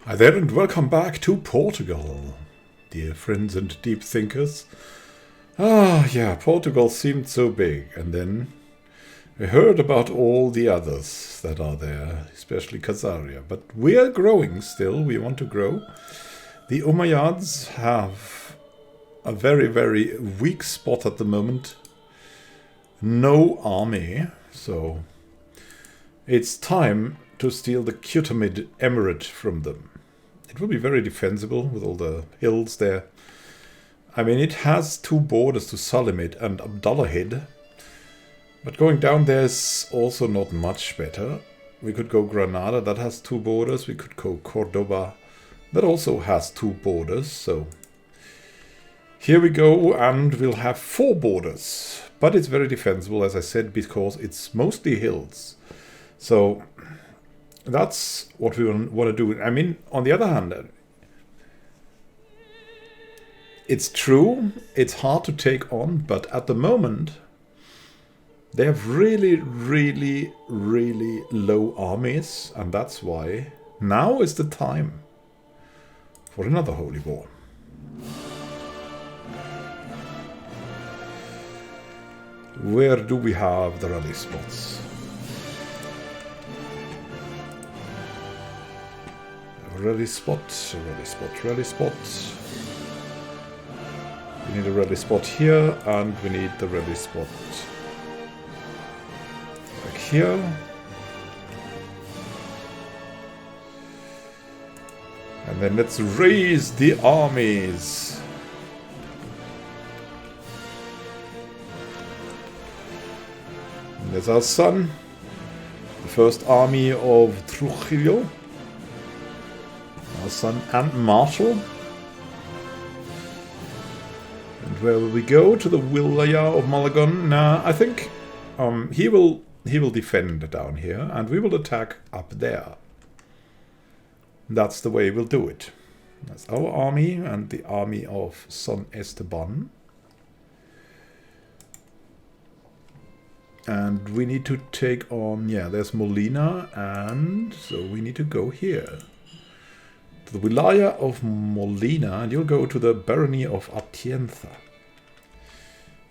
Hi there and welcome back to Portugal, dear friends and deep thinkers. Yeah, Portugal seemed so big, and then we heard about all the others that are there, especially Crusader. But we are growing still, we want to grow. The Umayyads have a very, very weak spot at the moment. No army, so it's time to steal the Qutamid Emirate from them. It will be very defensible with all the hills there. I mean, it has two borders to Salimid and Abdullahid. But going down there is also not much better. We could go Granada, that has two borders. We could go Cordoba, that also has two borders. So here we go, and we'll have four borders. But it's very defensible, as I said, because it's mostly hills. So that's what we want to do. I mean, on the other hand, it's true, it's hard to take on, but at the moment, they have really, really, really low armies, and that's why now is the time for another holy war. Where do we have the rally spots? Rally spot, rally spot, rally spot. We need a rally spot here, and we need the rally spot back here. And then let's raise the armies. And there's our son, the first army of Trujillo. Our son and Marshal. And where will we go? To the Wilaya of Malagon? Nah, I think he will defend down here, and we will attack up there. That's the way we'll do it. That's our army and the army of Son Esteban. And we need to take on, yeah, there's Molina, and so we need to go here. To the Wilaya of Molina, and you'll go to the Barony of Atienza.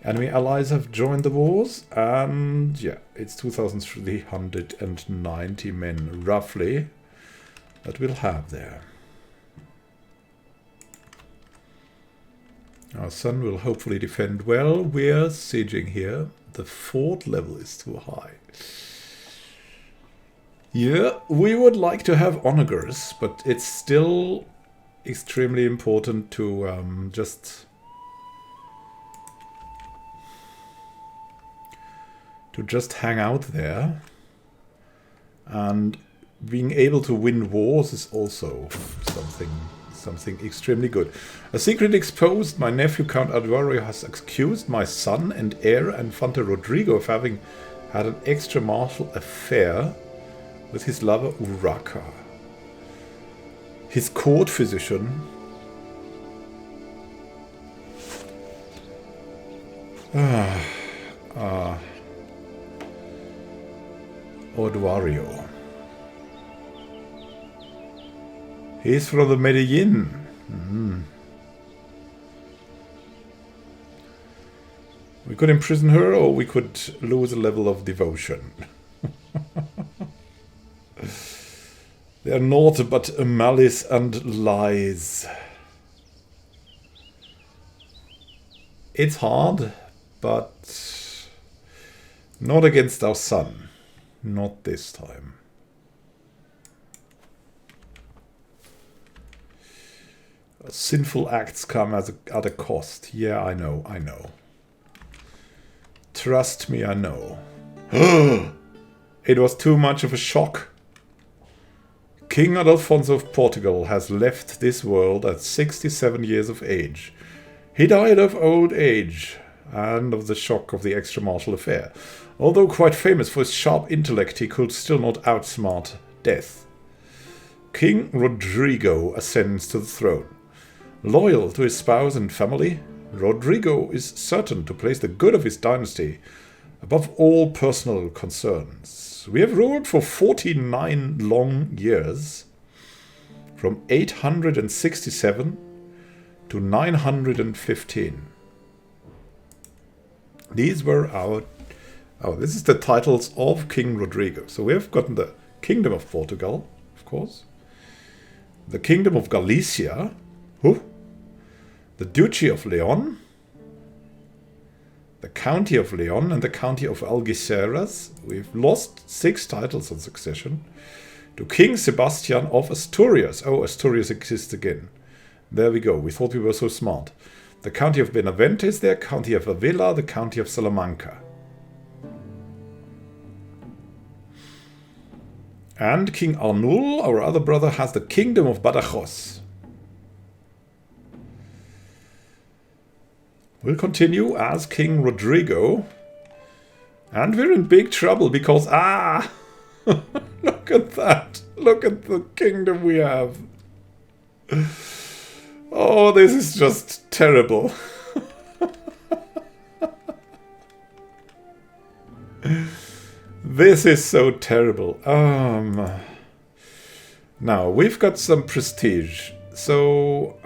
Enemy allies have joined the wars, and yeah, it's 2,390 men, roughly, that we'll have there. Our son will hopefully defend well. We're sieging here. The fort level is too high. Yeah, we would like to have onagers, but it's still extremely important to just hang out there. And being able to win wars is also something extremely good. A secret exposed: my nephew Count Alvaro has accused my son and heir Infante Rodrigo of having had an extramarital affair with his lover Urraca. His court physician Oduario. He's from the Medellin. We could imprison her, or we could lose a level of devotion. They are naught but malice and lies. It's hard, but not against our son. Not this time. Sinful acts come at a cost. Yeah, I know. Trust me, I know. It was too much of a shock. King Adolfonso of Portugal has left this world at 67 years of age. He died of old age and of the shock of the extramarital affair. Although quite famous for his sharp intellect, he could still not outsmart death. King Rodrigo ascends to the throne. Loyal to his spouse and family, Rodrigo is certain to place the good of his dynasty above all personal concerns. We have ruled for 49 long years, from 867 to 915. These were our... Oh, this is the titles of King Rodrigo. So we have gotten the Kingdom of Portugal, of course. The Kingdom of Galicia. The Duchy of Leon. The County of Leon and the County of Algeciras. We've lost 6 titles on succession. To King Sebastian of Asturias. Oh, Asturias exists again. There we go. We thought we were so smart. The County of Benavente is there. County of Avila. The County of Salamanca. And King Arnul, our other brother, has the Kingdom of Badajoz. We'll continue as King Rodrigo. And we're in big trouble because... look at that. Look at the kingdom we have. Oh, this is just terrible. This is so terrible. Now, we've got some prestige. So,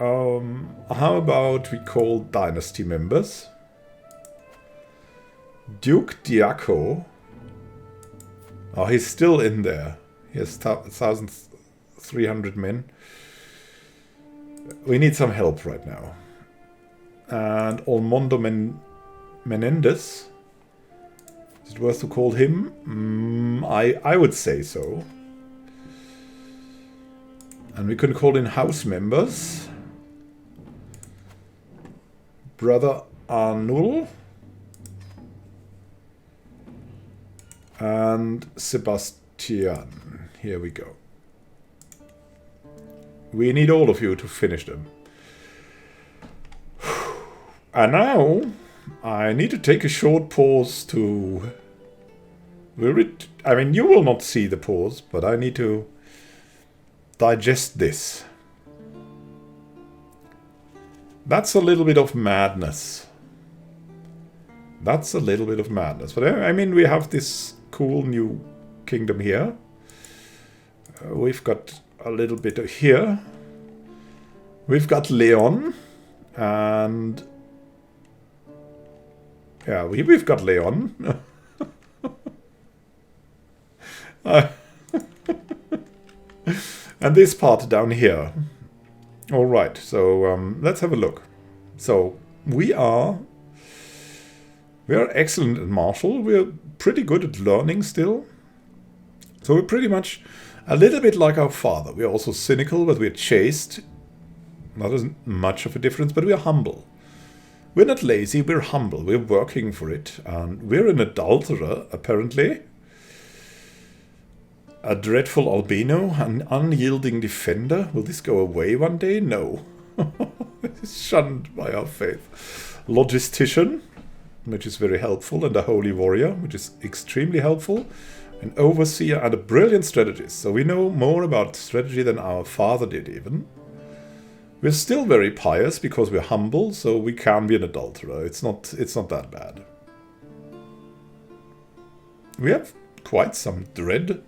how about we call dynasty members? Duke Diaco. Oh, he's still in there. He has 1,300 men. We need some help right now. And Olmondo Menendez. Is it worth to call him? I would say so. And we can call in house members. Brother Arnul. And Sebastian. Here we go. We need all of you to finish them. And now, I need to take a short pause to... I mean, you will not see the pause, but I need to digest this. That's a little bit of madness. That's a little bit of madness. But I mean, we have this cool new kingdom here. We've got a little bit of here. We've got Leon. And... yeah, we've got Leon. And this part down here. Alright, so let's have a look. So, we are excellent at martial. We're pretty good at learning still. So we're pretty much a little bit like our father. We're also cynical, but we're chaste. Not as much of a difference, but we're humble. We're not lazy, we're humble. We're working for it. And we're an adulterer, apparently. A dreadful albino, an unyielding defender. Will this go away one day? No. This is shunned by our faith. Logistician, which is very helpful, and a holy warrior, which is extremely helpful. An overseer and a brilliant strategist. So we know more about strategy than our father did even. We're still very pious because we're humble, so we can be an adulterer. It's not that bad. We have quite some dread.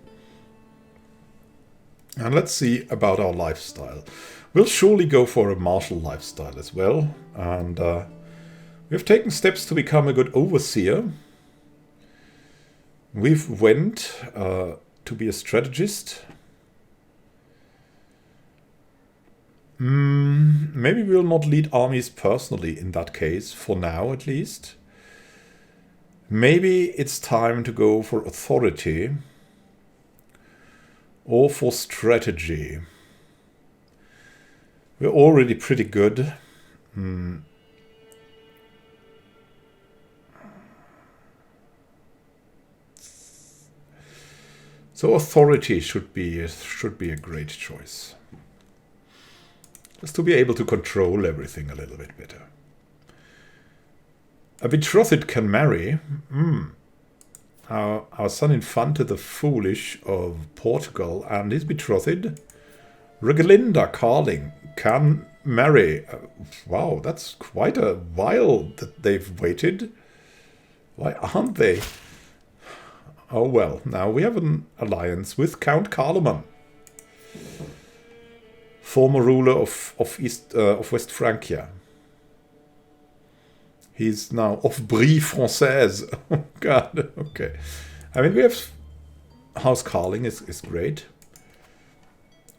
And let's see about our lifestyle. We'll surely go for a martial lifestyle as well. And we've taken steps to become a good overseer. We've went to be a strategist. Maybe we'll not lead armies personally in that case, for now at least. Maybe it's time to go for authority. Or for strategy. We're already pretty good. So authority should be a great choice. Just to be able to control everything a little bit better. A betrothed can marry. Our son Infante the Foolish of Portugal and his betrothed, Regalinda Carling, can marry. Wow, that's quite a while that they've waited. Why aren't they? Oh well, now we have an alliance with Count Carloman. former ruler of West Francia. He's now of Brie Française. Oh God, okay. I mean, we have House Carling is great.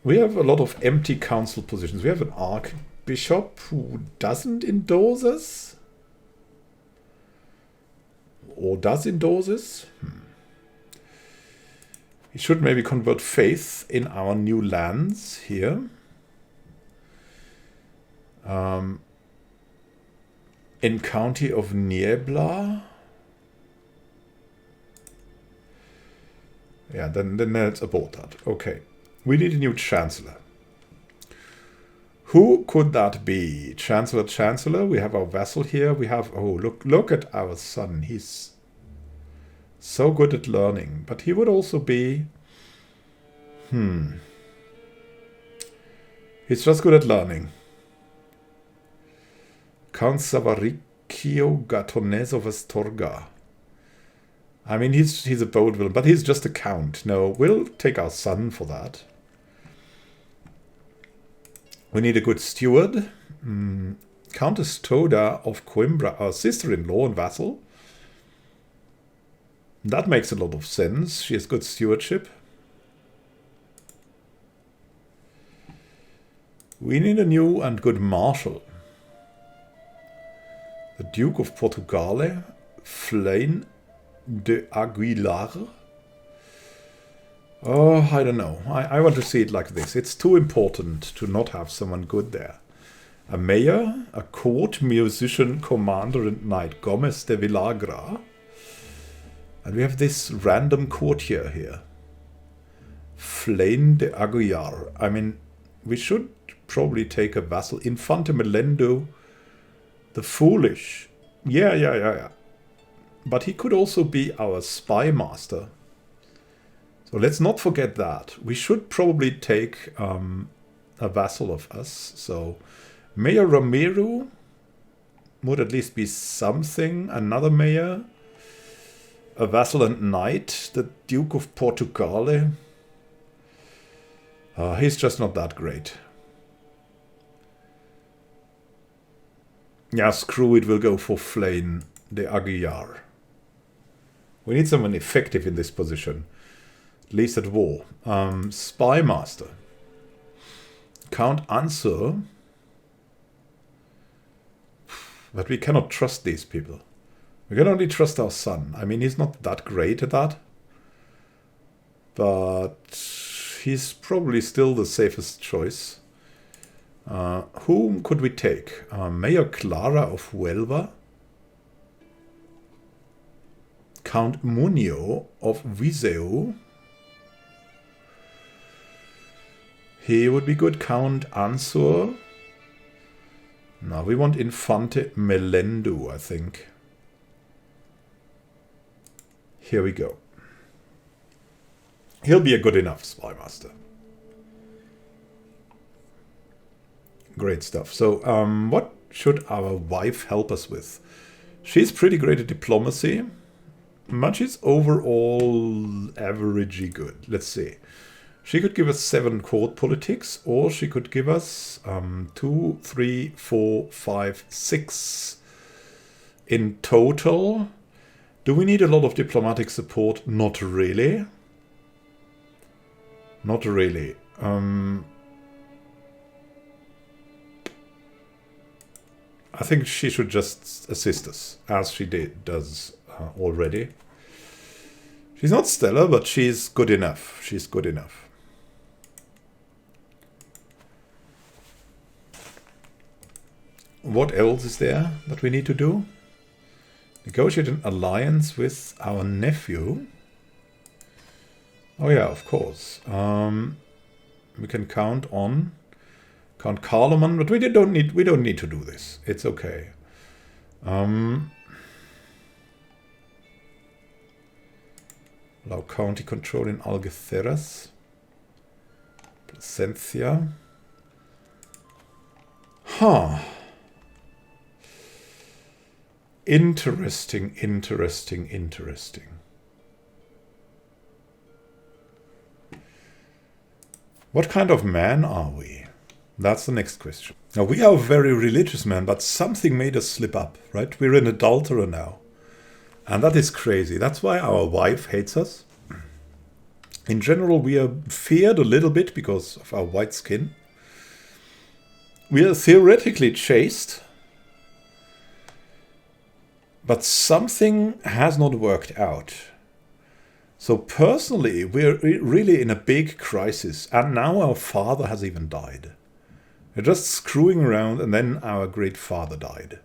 We have a lot of empty council positions. We have an archbishop who doesn't endorse us. Or does endorse us. He should maybe convert faith in our new lands here. In County of Niebla. Yeah, then let's abort that. Okay. We need a new chancellor. Who could that be? Chancellor. We have our vassal here. We have... Oh, look at our son. He's so good at learning. But he would also be... He's just good at learning. Count Savaricchio Gattones of Astorga. I mean, he's a bold villain, but he's just a count. No, we'll take our son for that. We need a good steward. Countess Toda of Coimbra, our sister-in-law and vassal. That makes a lot of sense. She has good stewardship. We need a new and good marshal. The Duke of Portugal, Flain de Aguilar. Oh, I don't know. I want to see it like this. It's too important to not have someone good there. A mayor, a court musician, commander and knight, Gomez de Villagra. And we have this random courtier here. Flain de Aguilar. I mean, we should probably take a vassal. Infante Melendo the Foolish. Yeah. But he could also be our spy master. So let's not forget that. We should probably take a vassal of us. So Mayor Romero would at least be something. Another mayor. A vassal and knight. The Duke of Portugal. He's just not that great. Yeah, screw it. We'll go for Flain de Aguilar. We need someone effective in this position. At least at war. Spy master. Count Ansur. But we cannot trust these people. We can only trust our son. I mean, he's not that great at that. But he's probably still the safest choice. Whom could we take? Mayor Clara of Huelva. Count Munio of Viseu. He would be good. Count Ansur. Now we want Infante Melendo, I think. Here we go. He'll be a good enough spy master. Great stuff. So, what should our wife help us with? She's pretty great at diplomacy. But she's overall averagey good. Let's see. She could give us 7 court politics, or she could give us 2, 3, 4, 5, 6 in total. Do we need a lot of diplomatic support? Not really. Not really. I think she should just assist us, as she does already. She's not stellar, but she's good enough. She's good enough. What else is there that we need to do? Negotiate an alliance with our nephew. Oh yeah, of course. We can count on Count Carloman, but we don't need to do this. It's okay. Allow county control in Algeciras. Placencia. Huh. Interesting. What kind of man are we? That's the next question. Now, we are a very religious man, but something made us slip up, right? We're an adulterer now. And that is crazy. That's why our wife hates us. In general, we are feared a little bit because of our white skin. We are theoretically chaste. But something has not worked out. So personally, we're really in a big crisis. And now our father has even died. We're just screwing around, and then our great father died.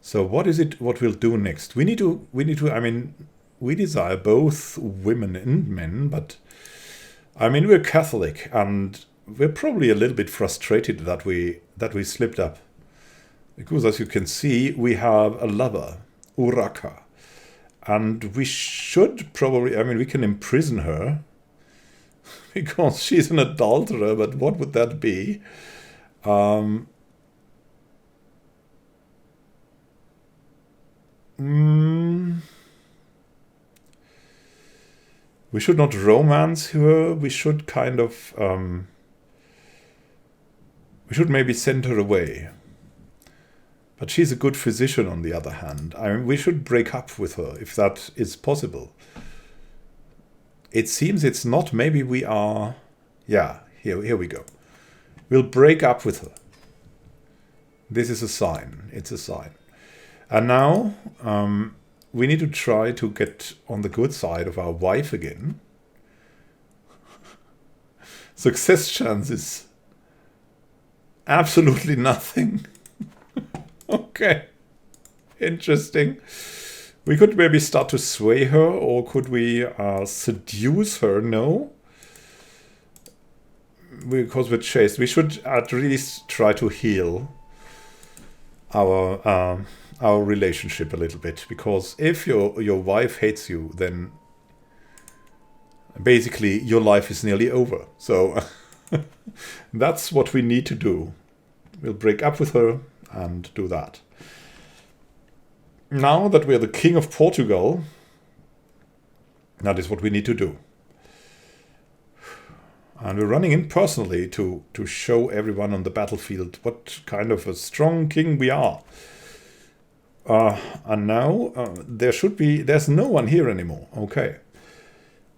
So what is it, what we'll do next? We need to, I mean, we desire both women and men, but I mean, we're Catholic, and we're probably a little bit frustrated that we slipped up. Because as you can see, we have a lover, Uraka. And we should probably, I mean, we can imprison her. Because she's an adulterer, but what would that be? We should not romance her. We should kind of... we should maybe send her away. But she's a good physician on the other hand. I mean, we should break up with her if that is possible. It seems it's not. Maybe we are... Yeah, here we go. We'll break up with her. This is a sign. It's a sign. And now we need to try to get on the good side of our wife again. Success chances. Absolutely nothing. Okay. Interesting. We could maybe start to sway her, or could we seduce her? No. Because we're chaste. We should at least try to heal our relationship a little bit. Because if your wife hates you, then basically your life is nearly over. So that's what we need to do. We'll break up with her and do that. Now that we're the King of Portugal, that is what we need to do. And we're running in personally to show everyone on the battlefield what kind of a strong king we are. And now there's no one here anymore. Okay.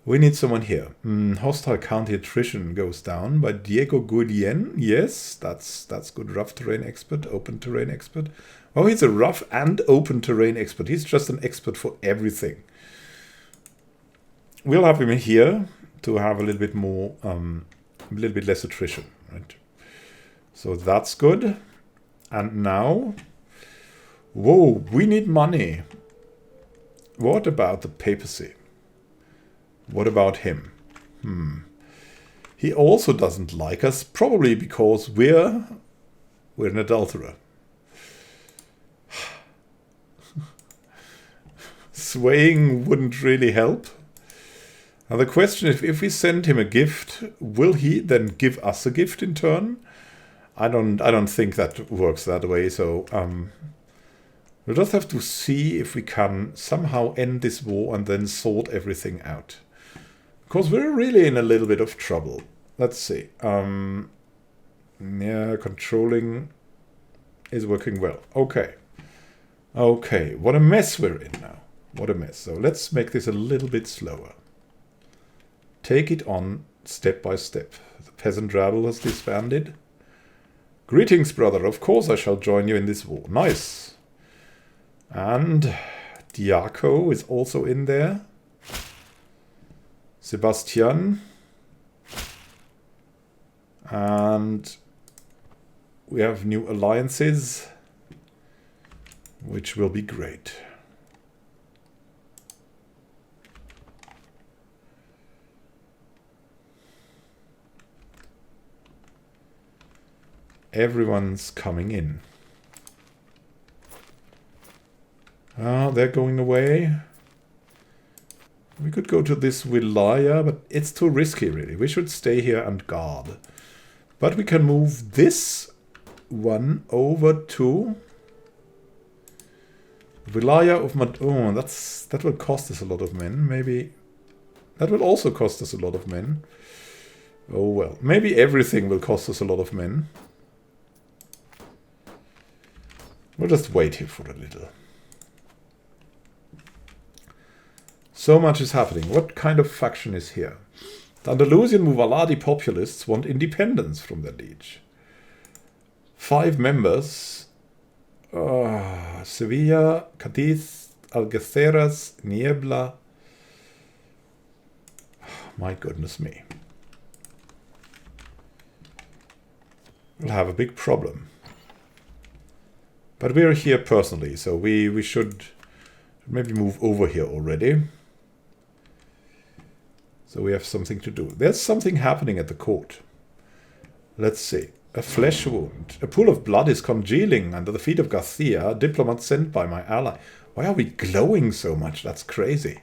We need someone here. Hostile county attrition goes down by Diego Goodien. Yes, that's good. Rough terrain expert, open terrain expert. Oh, he's a rough and open terrain expert. He's just an expert for everything. We'll have him in here to have a little bit more, a little bit less attrition, right? So that's good. And now, whoa, we need money. What about the papacy? What about him? He also doesn't like us, probably because we're an adulterer. Swaying wouldn't really help. Now the question is, if we send him a gift, will he then give us a gift in turn? I don't think that works that way. So we'll just have to see if we can somehow end this war and then sort everything out. Because we're really in a little bit of trouble. Let's see. Yeah, controlling is working well. Okay. Okay, what a mess we're in now. What a mess. So let's make this a little bit slower. Take it on step by step. The peasant rabble has disbanded. Greetings, brother. Of course I shall join you in this war. Nice. And Diaco is also in there. Sebastian. And we have new alliances, which will be great. Everyone's coming in. Oh, they're going away. We could go to this Wilaya, but it's too risky, really. We should stay here and guard. But we can move this one over to Wilaya of Oh, that will cost us a lot of men. Maybe that will also cost us a lot of men. Oh well. Maybe everything will cost us a lot of men. We'll just wait here for a little. So much is happening. What kind of faction is here? The Andalusian Muvaladi populists want independence from their liege. 5 members. Sevilla, Cadiz, Algeciras, Niebla. My goodness me. We'll have a big problem. But we're here personally, so we should maybe move over here already. So we have something to do. There's something happening at the court. Let's see. A flesh wound. A pool of blood is congealing under the feet of Garcia, diplomat sent by my ally. Why are we glowing so much? That's crazy.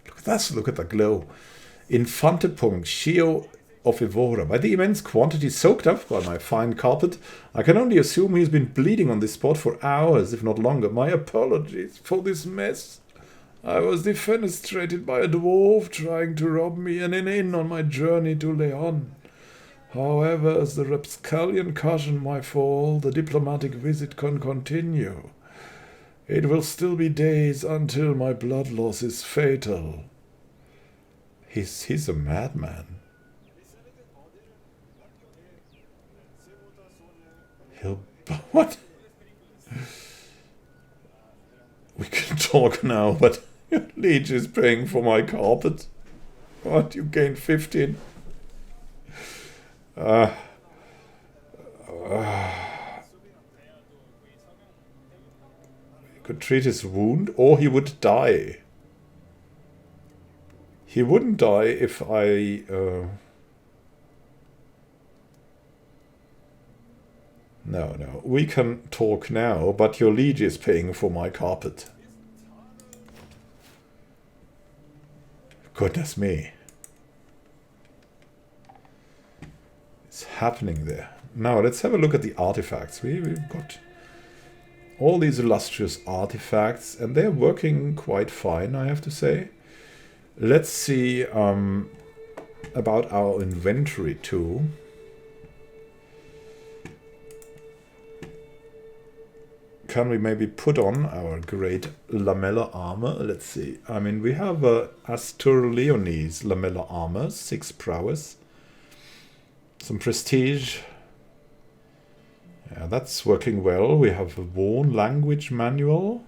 Look at that. Look at the glow. Infante Poncio of Evora. By the immense quantity soaked up by my fine carpet, I can only assume he's been bleeding on this spot for hours, if not longer. My apologies for this mess. I was defenestrated by a dwarf trying to rob me and an inn on my journey to Leon. However, as the rapscallion cushioned my fall, the diplomatic visit can continue. It will still be days until my blood loss is fatal. He's a madman. What? We can talk now, but your liege is paying for my carpet. What? You gained 15? You could treat his wound, or he would die. He wouldn't die if I... No. We can talk now, but your liege is paying for my carpet. Goodness me. It's happening there. Now, let's have a look at the artifacts. We've got all these illustrious artifacts, and they're working quite fine, I have to say. Let's see about our inventory, too. Can we maybe put on our great lamella armor? Let's see. I mean, we have Asturias lamella armor, 6 prowess. Some prestige. Yeah, that's working well. We have a worn language manual.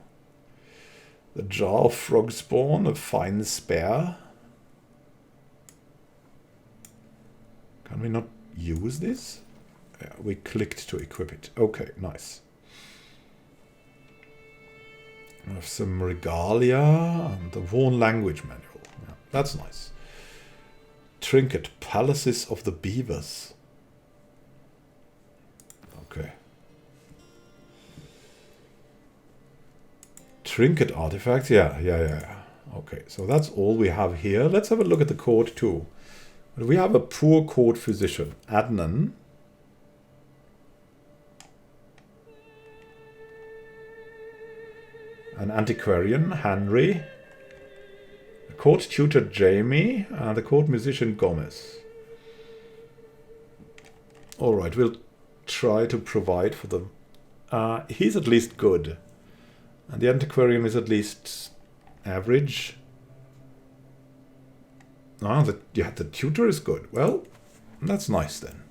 The jar of frog spawn, a fine spare. Can we not use this? Yeah, we clicked to equip it. Okay, nice. We have some regalia and the worn language manual. Yeah, that's nice. Trinket, Palaces of the Beavers. Okay. Trinket artifacts, yeah. Okay, so that's all we have here. Let's have a look at the court too. We have a poor court physician, Adnan. An antiquarian, Henry. A court tutor, Jamie. And the court musician, Gomez. Alright, we'll try to provide for them. He's at least good. And the antiquarian is at least average. The tutor is good. Well, that's nice then.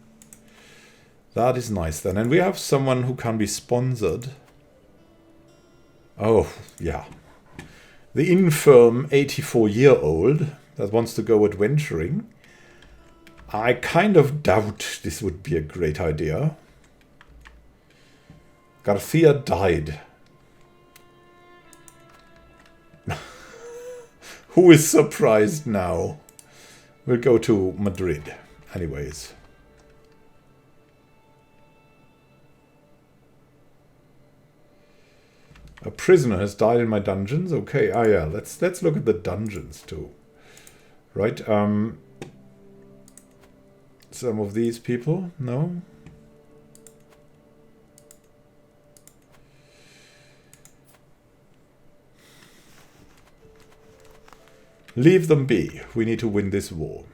That is nice then. And we have someone who can be sponsored. Oh, yeah. The infirm 84-year-old that wants to go adventuring. I kind of doubt this would be a great idea. Garcia died. Who is surprised now? We'll go to Madrid. Anyways. A prisoner has died in my dungeons. Okay, yeah, let's look at the dungeons too. Right, some of these people, no? Leave them be. We need to win this war.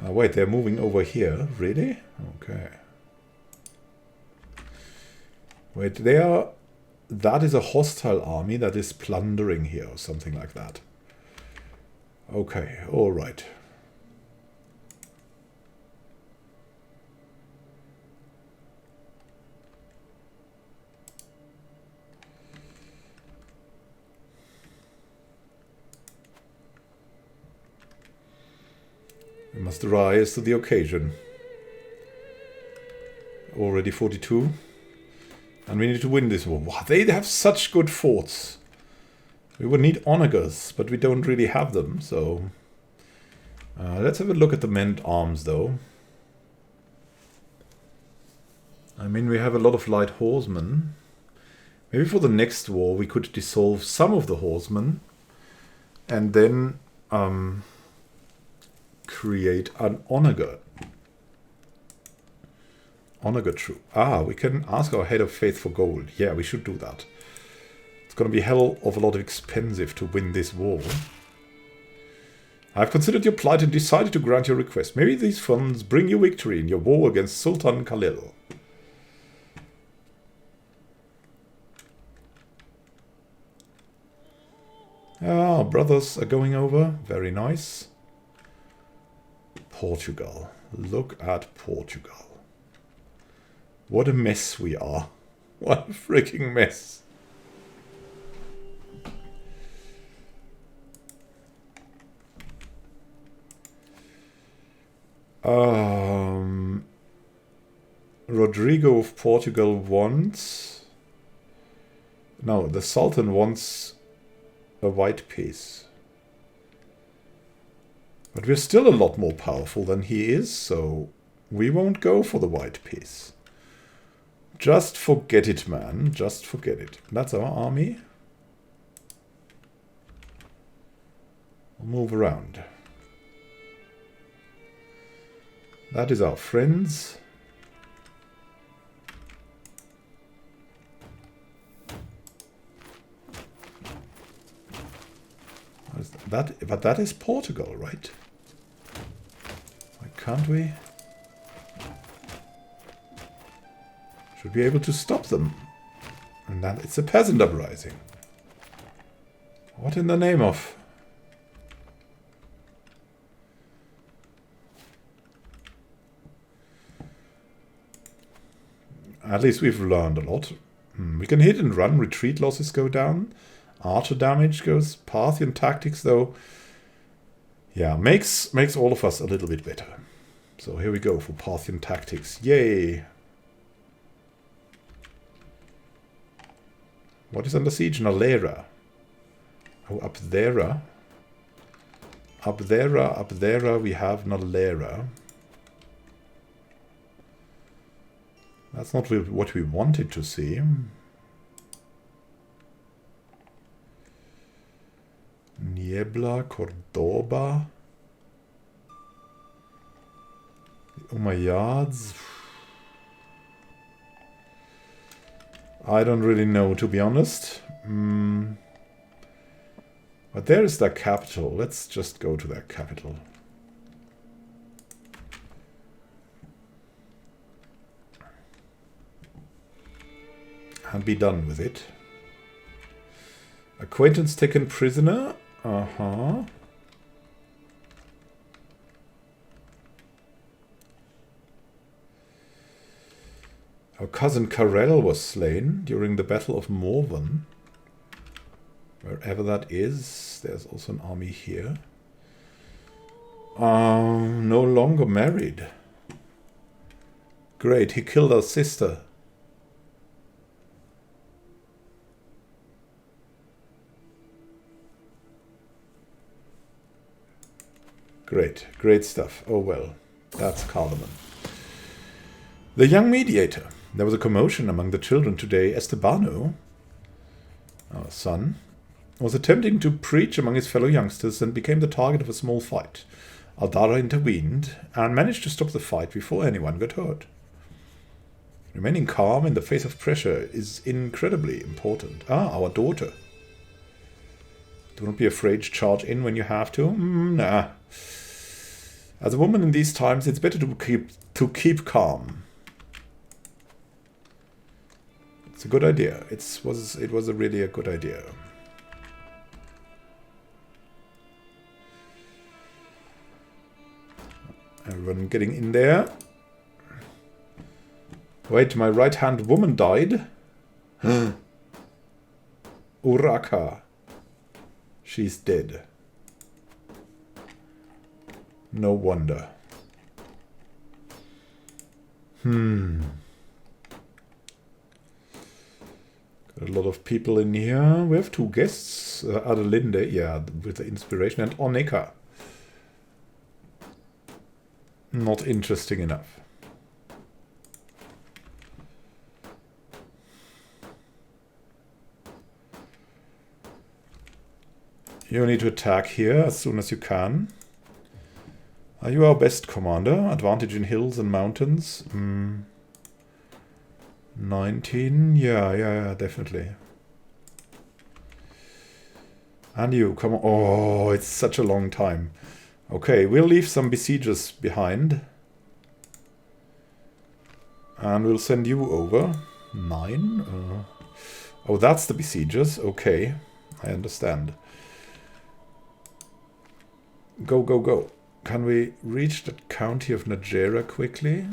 Wait, they're moving over here. Really? Okay. Wait, they are... That is a hostile army that is plundering here, or something like that. Okay, alright. We must rise to the occasion. Already 42. And we need to win this war. Wow, they have such good forts. We would need onagers, but we don't really have them, so... let's have a look at the men-at-arms, though. I mean, we have a lot of light horsemen. Maybe for the next war we could dissolve some of the horsemen. And then create an onager. Onager troop. Ah, we can ask our head of faith for gold. Yeah, we should do that. It's going to be hell of a lot expensive to win this war. I've considered your plight and decided to grant your request. Maybe these funds bring you victory in your war against Sultan Khalil. Ah, brothers are going over. Very nice. Portugal. Look at Portugal. What a mess we are. What a freaking mess. Rodrigo of Portugal wants... No, the Sultan wants a white piece. But we're still a lot more powerful than he is, so we won't go for the white piece. Just forget it, man. Just forget it. That's our army. We'll move around. That is our friends. What is that? But that is Portugal, right? Why can't we? Should be able to stop them. And that it's a peasant uprising. What in the name of? At least we've learned a lot. We can hit and run. Retreat losses go down. Archer damage goes. Parthian Tactics, though, yeah, makes all of us a little bit better. So here we go for Parthian Tactics. Yay! What is under siege? Navarra. Oh, up there. Up there we have Navarra. That's not what we wanted to see. Niebla, Cordoba. The Umayyads. I don't really know, to be honest. But there is their capital. Let's just go to their capital. And be done with it. Acquaintance taken prisoner. Uh-huh. Our cousin Karel was slain during the Battle of Morvan. Wherever that is. There's also an army here. No longer married. Great, he killed our sister. Great, great stuff. Oh well, that's Cardamom. The young mediator. There was a commotion among the children today. Estebano, our son, was attempting to preach among his fellow youngsters and became the target of a small fight. Aldara intervened and managed to stop the fight before anyone got hurt. Remaining calm in the face of pressure is incredibly important. Ah, our daughter. Do not be afraid to charge in when you have to. Nah. As a woman in these times, it's better to keep calm. It's a good idea. It was really a good idea. Everyone getting in there. Wait, my right-hand woman died. Uraka. She's dead. No wonder. Got a lot of people in here. We have 2 guests. Adelinde, yeah, with the inspiration. And Onika. Not interesting enough. You need to attack here as soon as you can. Are you our best commander? Advantage in hills and mountains? 19? Yeah, definitely. And you, come on. Oh, it's such a long time. Okay, we'll leave some besiegers behind. And we'll send you over. 9? Oh, that's the besiegers. Okay, I understand. Go, go, go. Can we reach the county of Navarra quickly?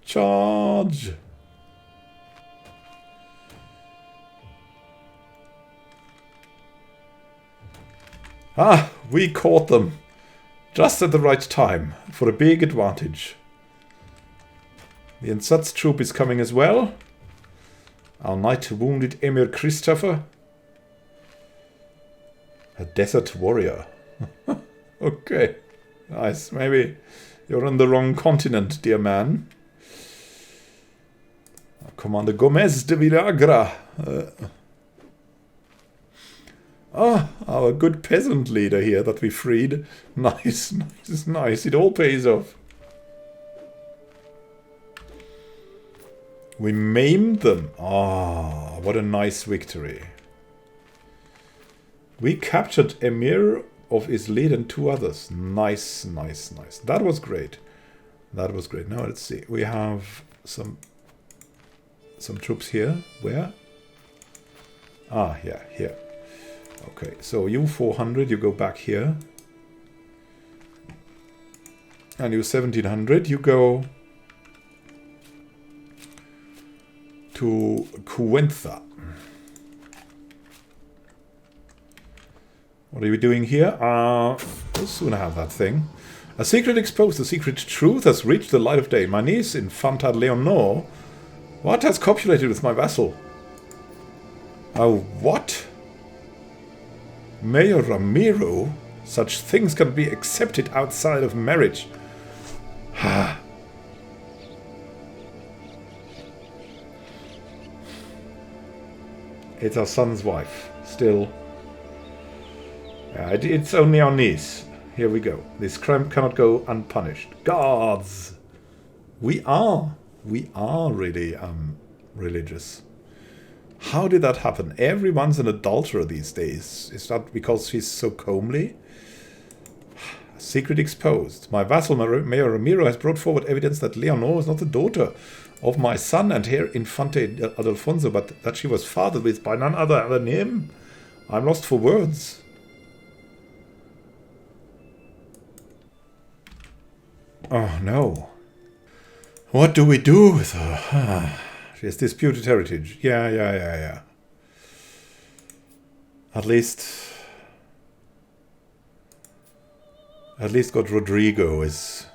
Charge! Ah, we caught them. Just at the right time, for a big advantage. The Ansatz troop is coming as well. Our knight wounded Emir Christopher. A desert warrior. Okay. Nice. Maybe you're on the wrong continent, dear man. Commander Gomez de Villagra. Our good peasant leader here that we freed. Nice, nice, nice. It all pays off. We maimed them. Ah, what a nice victory. We captured Emir of Islead and 2 others. Nice, nice, nice. That was great. That was great. Now let's see. We have some troops here. Where? Ah, yeah, here. Okay, so you 400, you go back here. And you 1700, you go to Cuenca. What are we doing here? We'll soon have that thing. A secret exposed. The secret truth has reached the light of day. My niece, Infanta Leonor, what has copulated with my vassal? Oh, what? Mayor Ramiro? Such things can be accepted outside of marriage. It's our son's wife. Still. It's only our niece. Here we go. This crime cannot go unpunished. Gods! We are really religious. How did that happen? Everyone's an adulterer these days. Is that because he's so comely? Secret exposed. My vassal Mayor Ramiro has brought forward evidence that Leonor is not the daughter of my son and heir Infante Adelfonso, but that she was fathered with by none other than him. I'm lost for words. Oh no. What do we do with her? She has disputed heritage. Yeah. At least God Rodrigo is...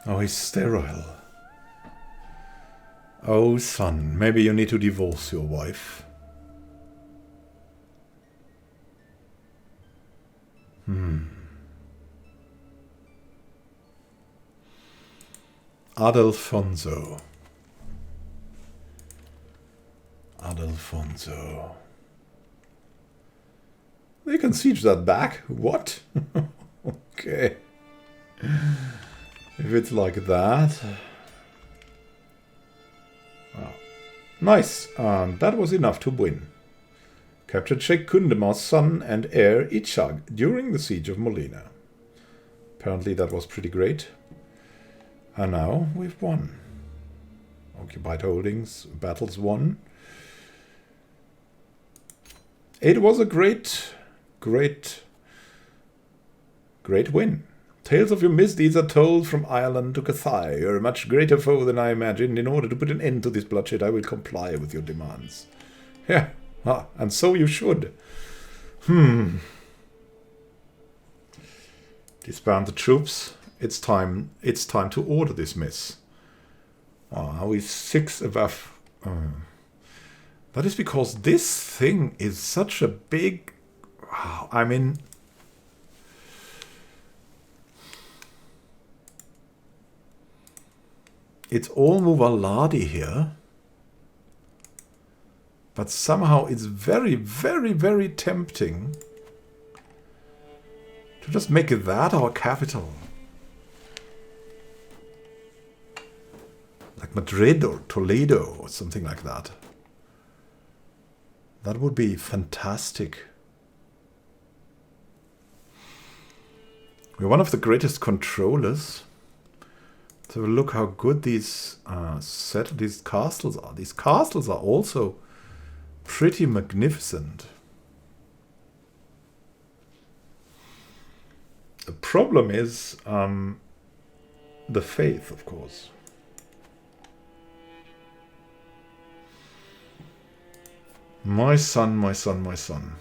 Oh, he's sterile. Oh, son, maybe you need to divorce your wife. Adelfonso. They can siege that back? What? Okay. If it's like that. Wow. Nice. That was enough to win. Captured Sheikh Kundemar's son and heir Ichag during the siege of Molina. Apparently that was pretty great. And now we've won. Occupied holdings, battles won. It was a great win. Tales of your misdeeds are told from Ireland to Cathay. You're a much greater foe than I imagined. In order to put an end to this bloodshed, I will comply with your demands. Yeah, and so you should. Disband the troops. It's time to order this mess. Are we 6 above? That is because this thing is such a big... I mean... It's all Muvaladi here. But somehow it's very, very, very tempting to just make that our capital. Like Madrid or Toledo or something like that. That would be fantastic. We're one of the greatest controllers. So look how good these castles are. These castles are also pretty magnificent. The problem is the faith, of course. My son, my son, my son.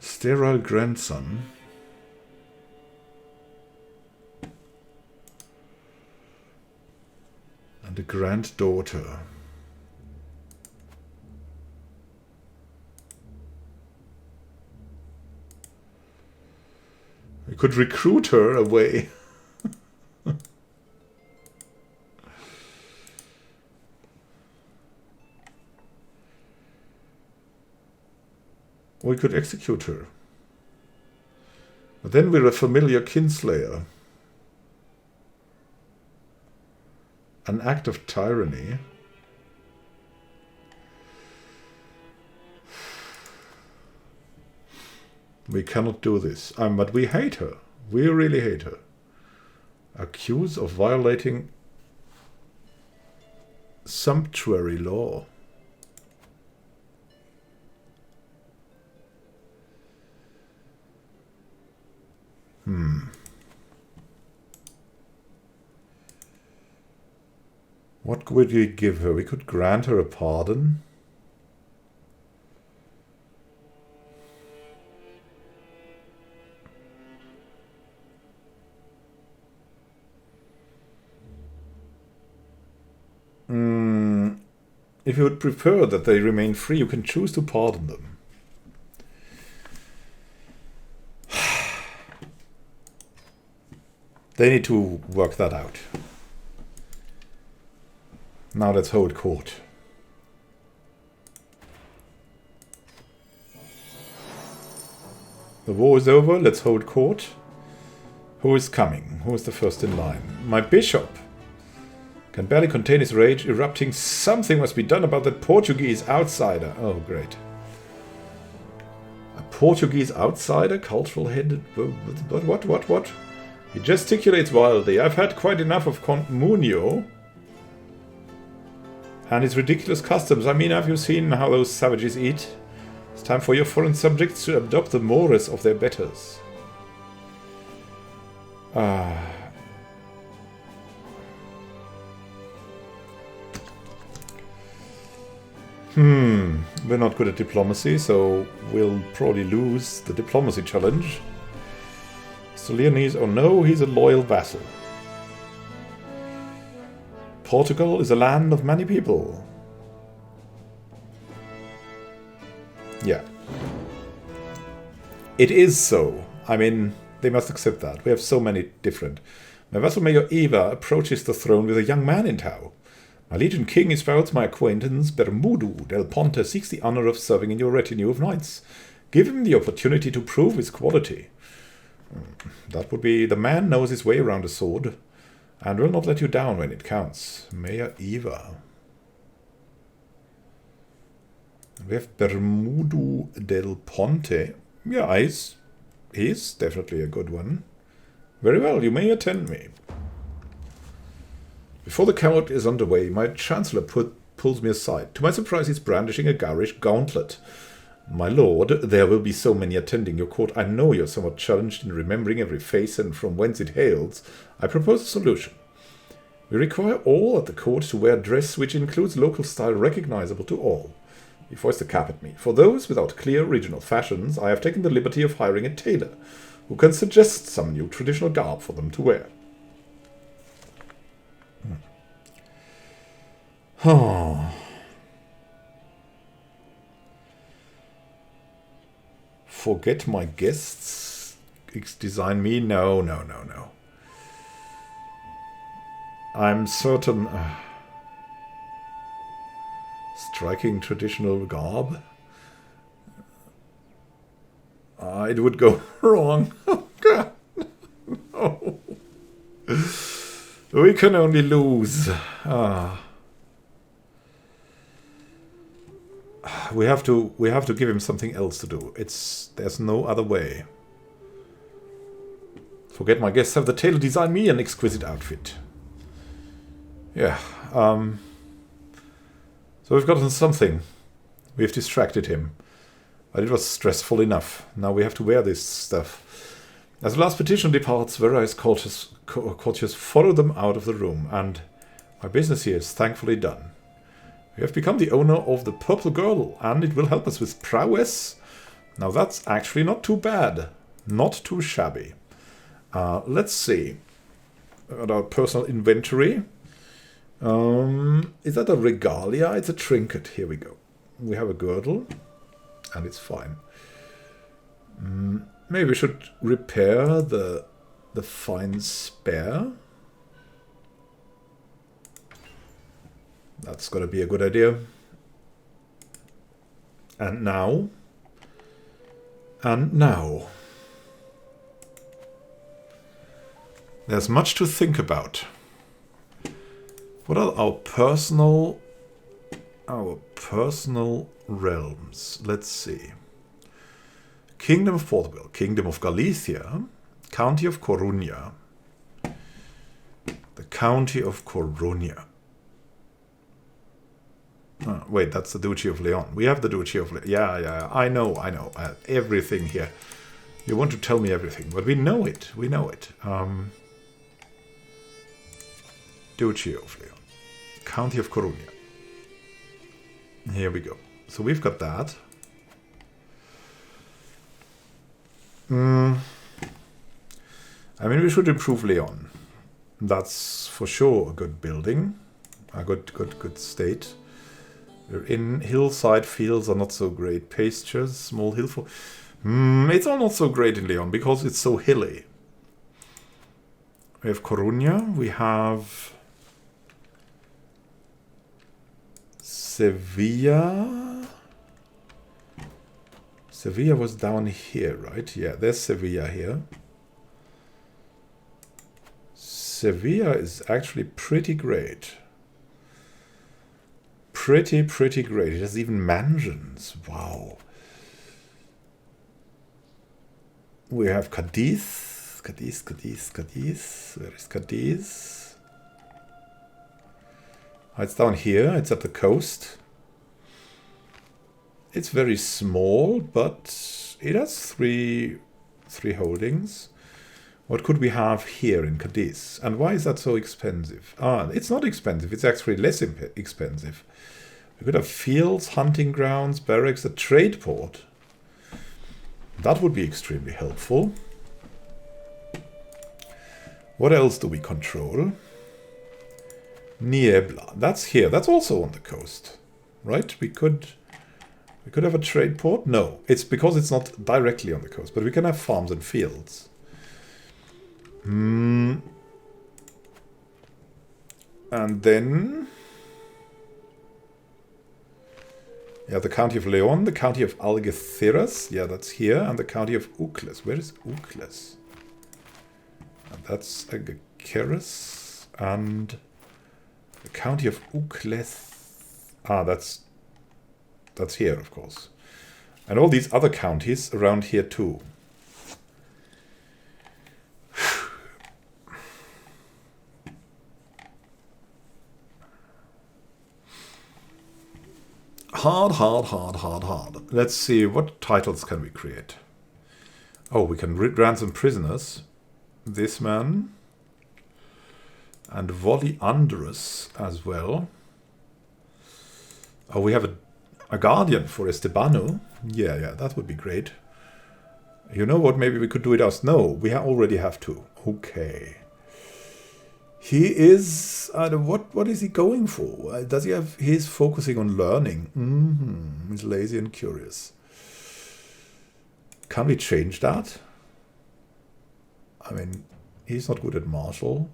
Sterile grandson. And a granddaughter. We could recruit her away. We could execute her. But then we're a familiar kinslayer. An act of tyranny. We cannot do this. But we hate her. We really hate her. Accused of violating sumptuary law. What could we give her? We could grant her a pardon. If you would prefer that they remain free, you can choose to pardon them. They need to work that out. Now let's hold court. The war is over, let's hold court. Who is coming? Who is the first in line? My bishop can barely contain his rage, erupting. Something must be done about that Portuguese outsider. Oh, great. A Portuguese outsider? Cultural head? What? He gesticulates wildly. I've had quite enough of Count Munio and his ridiculous customs. I mean, have you seen how those savages eat? It's time for your foreign subjects to adopt the mores of their betters. We're not good at diplomacy, so we'll probably lose the diplomacy challenge. So Leonese, oh no, he's a loyal vassal. Portugal is a land of many people. Yeah. It is so. I mean, they must accept that. We have so many different. My vassal Mayor Eva approaches the throne with a young man in tow. My liege king espouts my acquaintance Bermudo del Ponte seeks the honor of serving in your retinue of knights. Give him the opportunity to prove his quality. That would be the man knows his way around a sword and will not let you down when it counts. Mayor Eva. We have Bermudo del Ponte. Yeah, he's definitely a good one. Very well, you may attend me. Before the count is underway, my chancellor pulls me aside. To my surprise, he's brandishing a garish gauntlet. My lord, there will be so many attending your court. I know you're somewhat challenged in remembering every face and from whence it hails. I propose a solution. We require all at the court to wear dress which includes local style recognizable to all. He foists a cap at me. For those without clear regional fashions, I have taken the liberty of hiring a tailor, who can suggest some new traditional garb for them to wear. Forget my guests. Design me? No. I'm certain... striking traditional garb? It would go wrong. Oh, God. No. We can only lose. We have to give him something else to do. There's no other way. Forget my guests. Have the tailor design me an exquisite outfit. Yeah. So we've gotten something. We've distracted him. But it was stressful enough. Now we have to wear this stuff. As the last petition departs, various courtiers follow them out of the room, and my business here is thankfully done. We have become the owner of the purple girdle, and it will help us with prowess. Now that's actually not too bad. Not too shabby. Let's see. At our personal inventory. Is that a regalia? It's a trinket. Here we go. We have a girdle, and it's fine. Maybe we should repair the fine spare. That's got to be a good idea. And now. There's much to think about. What are our personal realms? Let's see. Kingdom of Portugal, Kingdom of Galicia, County of Coruña. The County of Coruña. Oh, wait, that's the Duchy of Leon. We have the Duchy of Leon. Yeah, I know. Everything here. You want to tell me everything, but we know it. Duchy of Leon. County of Coruña. Here we go. So we've got that. I mean, we should improve Leon. That's for sure a good building. A good state. We're in hillside fields are not so great. Pastures, small hill for... it's all not so great in Leon because it's so hilly. We have Coruña. We have... Sevilla. Sevilla was down here, right? Yeah, there's Sevilla here. Sevilla is actually pretty great. Pretty great. It has even mansions. Wow. We have Cadiz. Cadiz. Where is Cadiz? It's down here. It's at the coast. It's very small, but it has three holdings. What could we have here in Cadiz? And why is that so expensive? It's not expensive. It's actually less expensive. We could have fields, hunting grounds, barracks, a trade port. That would be extremely helpful. What else do we control? Niebla. That's here. That's also on the coast. Right? We could have a trade port. No, it's because it's not directly on the coast, but we can have farms and fields. And then... yeah, the County of Leon, the County of Algeciras. Yeah, that's here. And the County of Ucles. Where is Ucles? And that's Algeciras. And the County of Ucles. That's That's here, of course. And all these other counties around here too. Hard. Let's see, what titles can we create? Oh, we can ransom prisoners. This man. And volley under us as well. Oh, we have a guardian for Estebano. Yeah, that would be great. You know what, maybe we could do it us. No, we already have two. Okay. He is... what is he going for? Does he have... He's focusing on learning. He's lazy and curious. Can we change that? I mean, he's not good at martial.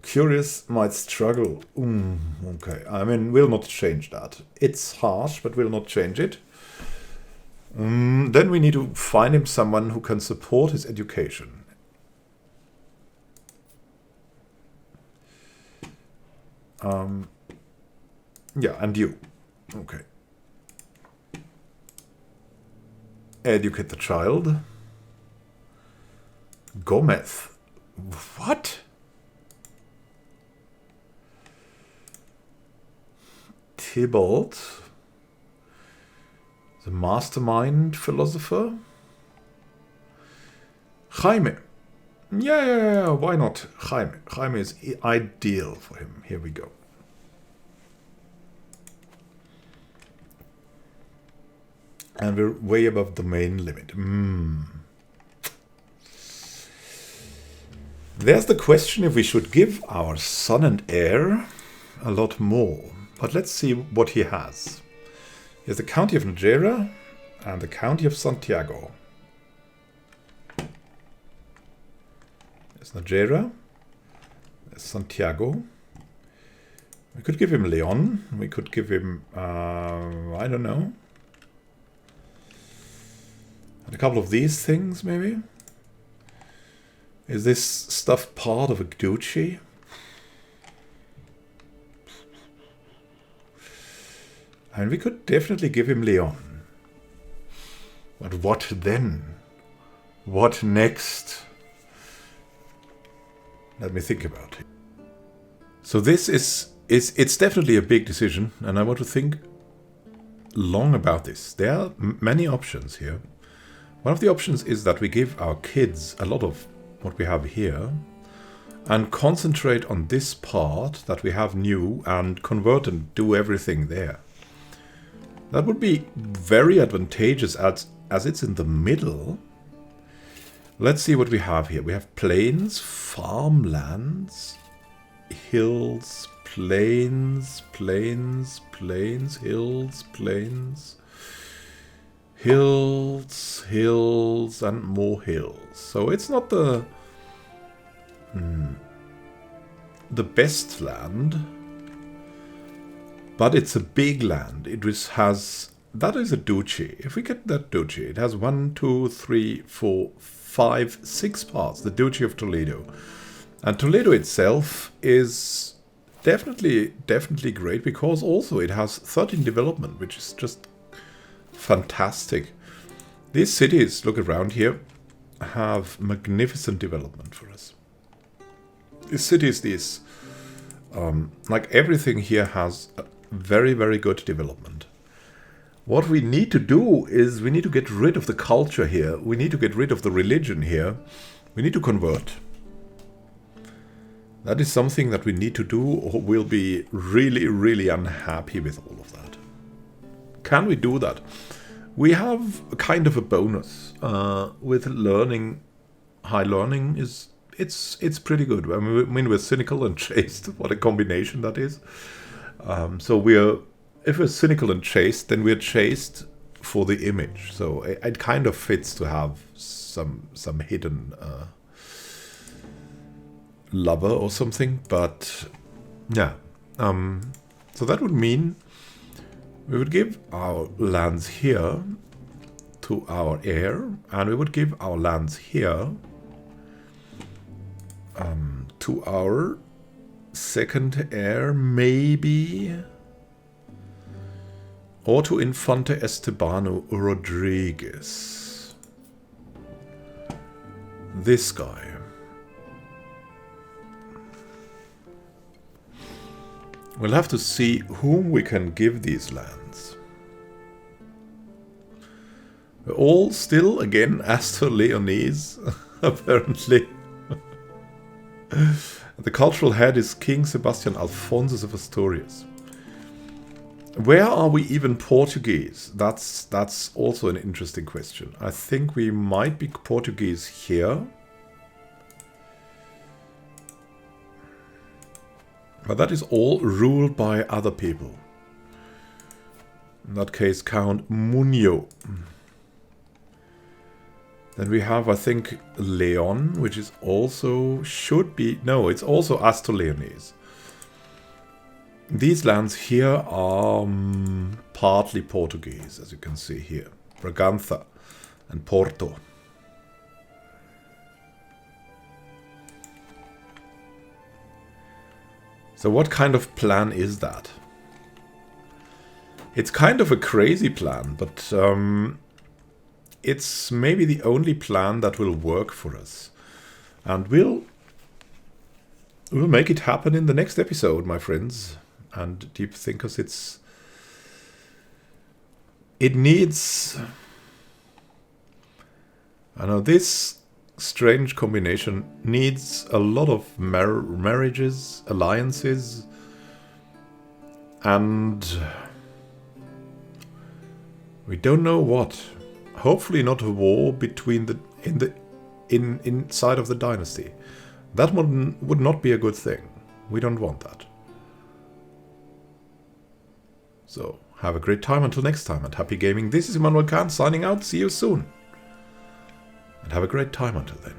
Curious might struggle. Okay, I mean, we'll not change that. It's harsh, but we'll not change it. Then we need to find him someone who can support his education. Yeah, and you. Okay. Educate the child. Gomez. What? Tybalt. The mastermind philosopher. Jaime. Yeah, why not? Jaime. Jaime is ideal for him. Here we go. And we're way above the main limit. There's the question if we should give our son and heir a lot more. But let's see what he has. He has the county of Navarra and the county of Santiago. There's Navarra. There's Santiago. We could give him Leon. We could give him, I don't know. And a couple of these things, maybe? Is this stuff part of a duchy? And we could definitely give him Leon. But what then? What next? Let me think about it. So this it's definitely a big decision, and I want to think long about this. There are many options here. One of the options is that we give our kids a lot of what we have here and concentrate on this part that we have new and convert and do everything there. That would be very advantageous as it's in the middle. Let's see what we have here. We have plains, farmlands, hills, plains, hills, plains, hills, and more hills. So it's not the best land, but it's a big land. It has, that is a duchy. If we get that duchy, it has 1, 2, 3, 4, 5, 6 parts. The Duchy of Toledo. And Toledo itself is definitely great, because also it has 13 development, which is just fantastic. These cities, look around here, have magnificent development for us. These cities, like everything here has a very, very good development. What we need to do is we need to get rid of the culture here. We need to get rid of the religion here. We need to convert. That is something that we need to do, or we'll be really, really unhappy with all of that. Can we do that? We have a kind of a bonus with learning. High learning is it's pretty good. I mean, we're cynical and chaste. What a combination that is. So if we're cynical and chaste, then we're chaste for the image. So it kind of fits to have some hidden lover or something. But yeah, so that would mean we would give our lands here to our heir, and we would give our lands here to our second heir, maybe. Or to Infante Estebano Rodriguez. This guy. We'll have to see whom we can give these lands. We're all still, again, Astor Leonese, apparently. The cultural head is King Sebastian Alphonsus of Asturias. Where are we even Portuguese? That's also an interesting question. I think we might be Portuguese here. But that is all ruled by other people. In that case, Count Munio. Then we have, I think, Leon, which is also, should be, no, it's also Astor Leonese. These lands here are partly Portuguese, as you can see here. Braganza and Porto. So what kind of plan is that? It's kind of a crazy plan, but it's maybe the only plan that will work for us. And we'll make it happen in the next episode, my friends. And deep thinkers, it needs, I know this strange combination needs a lot of marriages, alliances, and we don't know what. Hopefully not a war between inside of the dynasty. That would not be a good thing. We don't want that. So, have a great time until next time, and happy gaming. This is Immanuel Khan signing out. See you soon. And have a great time until then.